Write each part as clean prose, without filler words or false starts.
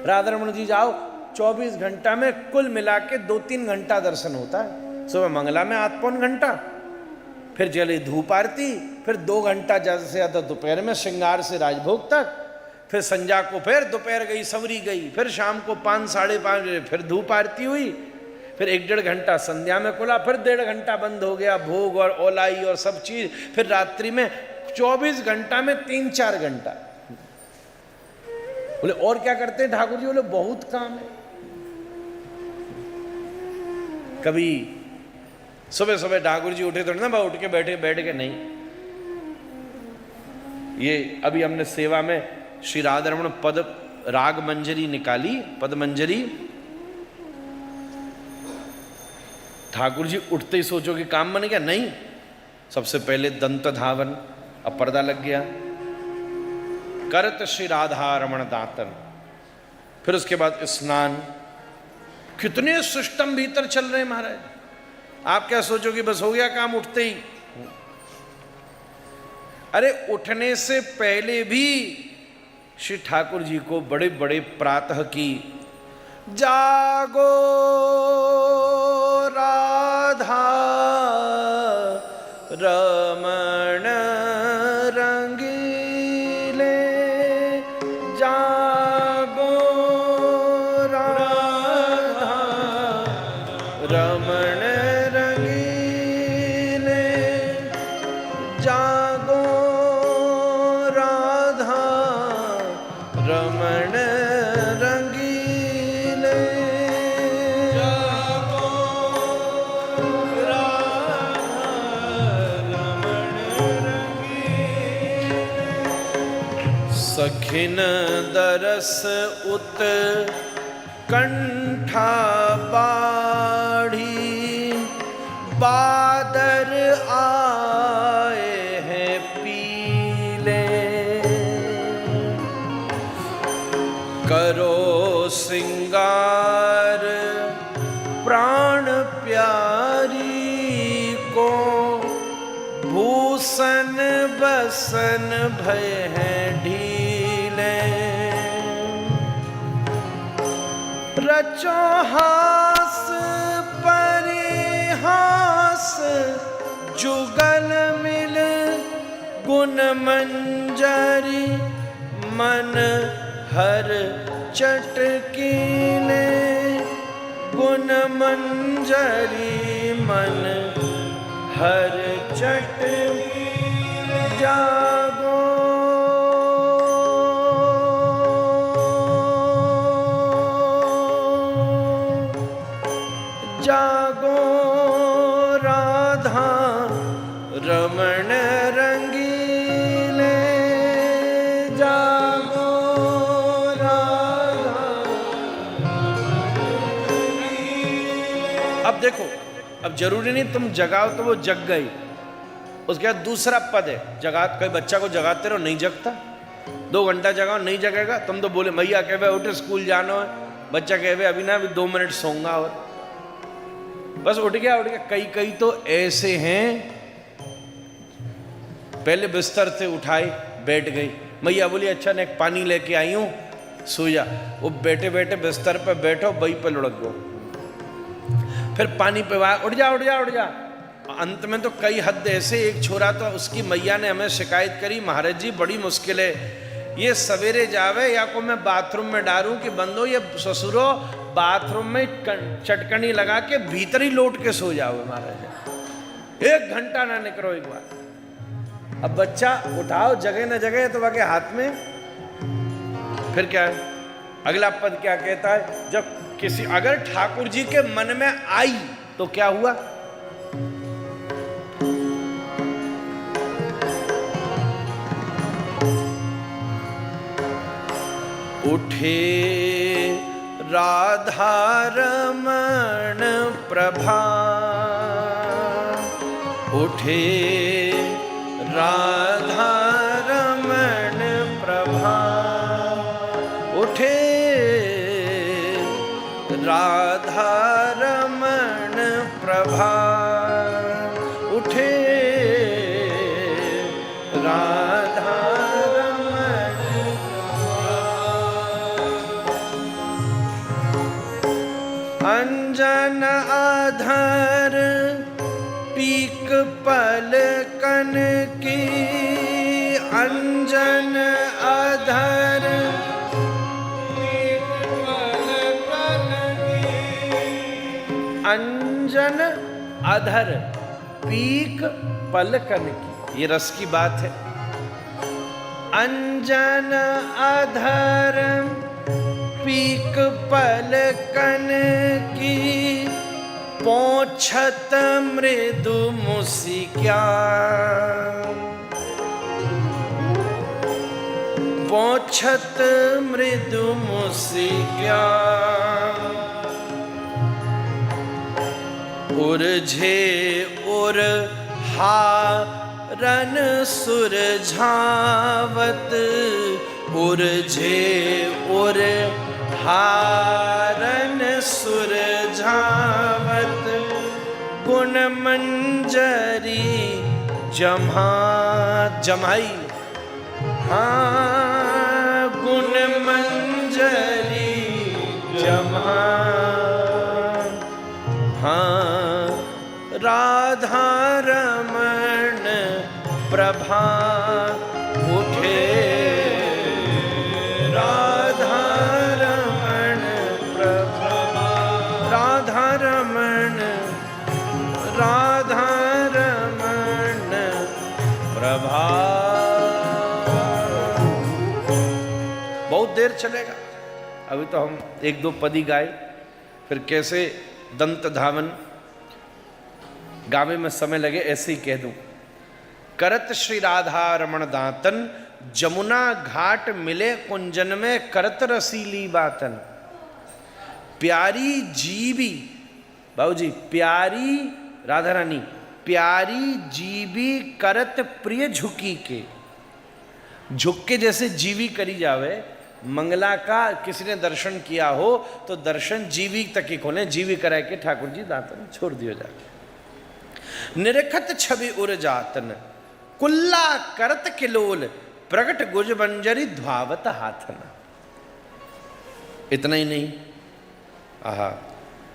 राधा रमण जी जाओ, 24 घंटा में कुल मिला के 2-3 घंटा दर्शन होता है। सुबह मंगला में 8-9 घंटा, फिर चली धूप आरती, फिर 2 घंटा ज़्यादा से ज़्यादा दोपहर में श्रृंगार से राजभोग तक, फिर संध्या को फिर दोपहर गई सवरी गई, फिर शाम को 5-5:30 बजे फिर धूप आरती हुई, फिर 1-1.5 घंटा संध्या में खुला, फिर 1.5 घंटा बंद हो गया, भोग और ओलाई और सब चीज, फिर रात्रि में 24 घंटा में 3-4 घंटा। बोले और क्या करते हैं ठाकुर जी? बोले बहुत काम है। कभी सुबह सुबह ठाकुर जी उठे तो ना उठ के बैठ के नहीं। ये अभी हमने सेवा में श्री राधा रमण पद राग मंजरी निकाली, पद मंजरी। ठाकुर जी उठते ही सोचो कि काम बन गया, नहीं। सबसे पहले दंत धावन, अब पर्दा लग गया, करत श्री राधा रमण दातन, फिर उसके बाद स्नान। कितने सिस्टम भीतर चल रहे हैं महाराज। आप क्या सोचो कि बस हो गया काम उठते ही? अरे उठने से पहले भी श्री ठाकुर जी को बड़े बड़े प्रातः की जागो राधा रमण रंगीले, जागो राधा रमण रंगीले, जागो राधा रमण रंगीले, जागो राधा रमण रंगीले। सखिन दरस उत कंठा बाढ़ी, बादर आए हैं पीले, करो श्रृंगार प्राण प्यारी को, भूषण बसन भय हैं ढीले, रचो हास परिहास जुगल मिल, गुण मंजरी मन हर चटकीले, गुण मंजरी मन हर चटकीले, जागो जागो राधा रमण रंगीले, जागो राधा। अब देखो, अब जरूरी नहीं तुम जगाओ तो वो जग गई। उसके बाद दूसरा पद है जगा। कोई बच्चा को जगाते रहो नहीं जगता, 2 घंटा जगाओ नहीं जगेगा। तुम तो बोले भैया कहे उठे स्कूल जाना है, बच्चा कहे अभी ना अभी 2 मिनट सोऊंगा और बस उठ गया। कई तो ऐसे हैं, पहले बिस्तर से उठाए बैठ गई, मैया बोली अच्छा ने एक पानी लेके आई हूं सो जा। वो बैठे बैठे बिस्तर पे बैठो बई पे लुढ़क गो, फिर पानी पिवाया उठ जा उठ जा उठ जा। अंत में तो कई हद ऐसे, एक छोरा तो उसकी मैया ने हमें शिकायत करी, महाराज जी बड़ी मुश्किल है, ये सवेरे जावे या को मैं बाथरूम में डालूं कि बंदो ये ससुरो बाथरूम में चटकनी लगा के भीतर ही लौट के सो जाओ महाराज, 1 घंटा ना निकलो एक बार। अब बच्चा उठाओ जगह न जगह तो बाकी हाथ में। फिर क्या है अगला पद क्या कहता है? जब किसी अगर ठाकुर जी के मन में आई तो क्या हुआ? उठे राधा रमण प्रभा, उठे राधा रमण प्रभा, उठे राधा रमण प्रभा, उठे राधा रमण प्रभा। अंजन अधर पीक पलकन की, अंजन अधर पीक पलकन की, अंजन अधर पीक पलकन की, ये रस की बात है। अंजन अधर पीक पलकन की, पोंछत मृदु मुस्किया, पोंछत मृदु मुस्किया, उर्झे उर हारन सुरझावत, उर्झे उर हारन सुरझावत, गुण मंजरी जमाई, हाँ गुण मंजरी जमा, हाँ राधा रमण प्रभा उठे, राधा रमण प्रभा, राधा रमण, राधा रमण प्रभा। बहुत देर चलेगा, अभी तो हम एक दो पद ही गाए, फिर कैसे दंत धावन गावे में समय लगे ऐसे ही कह दूं। करत श्री राधा रमण दातन, जमुना घाट मिले कुंजन में करत रसीली बातन। प्यारी जीवी बाबूजी, प्यारी राधा रानी, प्यारी जीवी करत प्रिय झुकी के, झुक के जैसे जीवी करी जावे। मंगला का किसी ने दर्शन किया हो तो दर्शन जीवी तक ही खोले, जीवी करा के ठाकुर जी दातन छोड़ दियो जाके। निरखत छवि उर जातन, कुल्ला करत किलोल, प्रगट गुज बंजरी ध्वावत हाथन। इतना ही नहीं, आहा,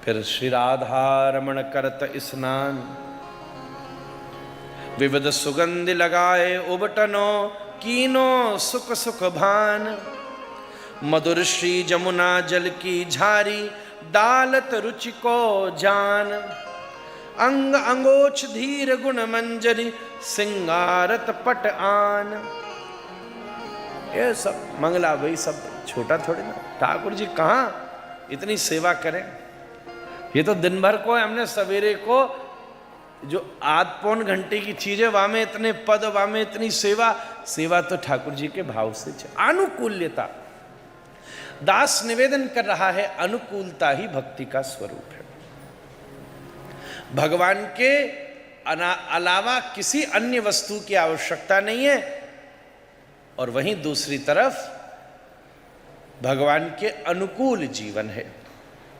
फिर श्री राधा रमण करत स्नान, विविध सुगंध लगाए उबटनो, कीनो सुख सुख भान। मधुर श्री जमुना जल की झारी, डालत रुचि को जान। अंग अंगोछ धीर गुण मंजरी, सिंगारत पट आन। ये सब मंगला भाई सब छोटा थोड़ी ना, ठाकुर जी कहाँ इतनी सेवा करें। ये तो दिन भर को हमने सवेरे को जो आध पौन घंटे की चीज है, वहां में इतने पद, वहां में इतनी सेवा। सेवा तो ठाकुर जी के भाव से अनुकूल्यता। दास निवेदन कर रहा है, अनुकूलता ही भक्ति का स्वरूप है। भगवान के अलावा किसी अन्य वस्तु की आवश्यकता नहीं है, और वहीं दूसरी तरफ भगवान के अनुकूल जीवन है।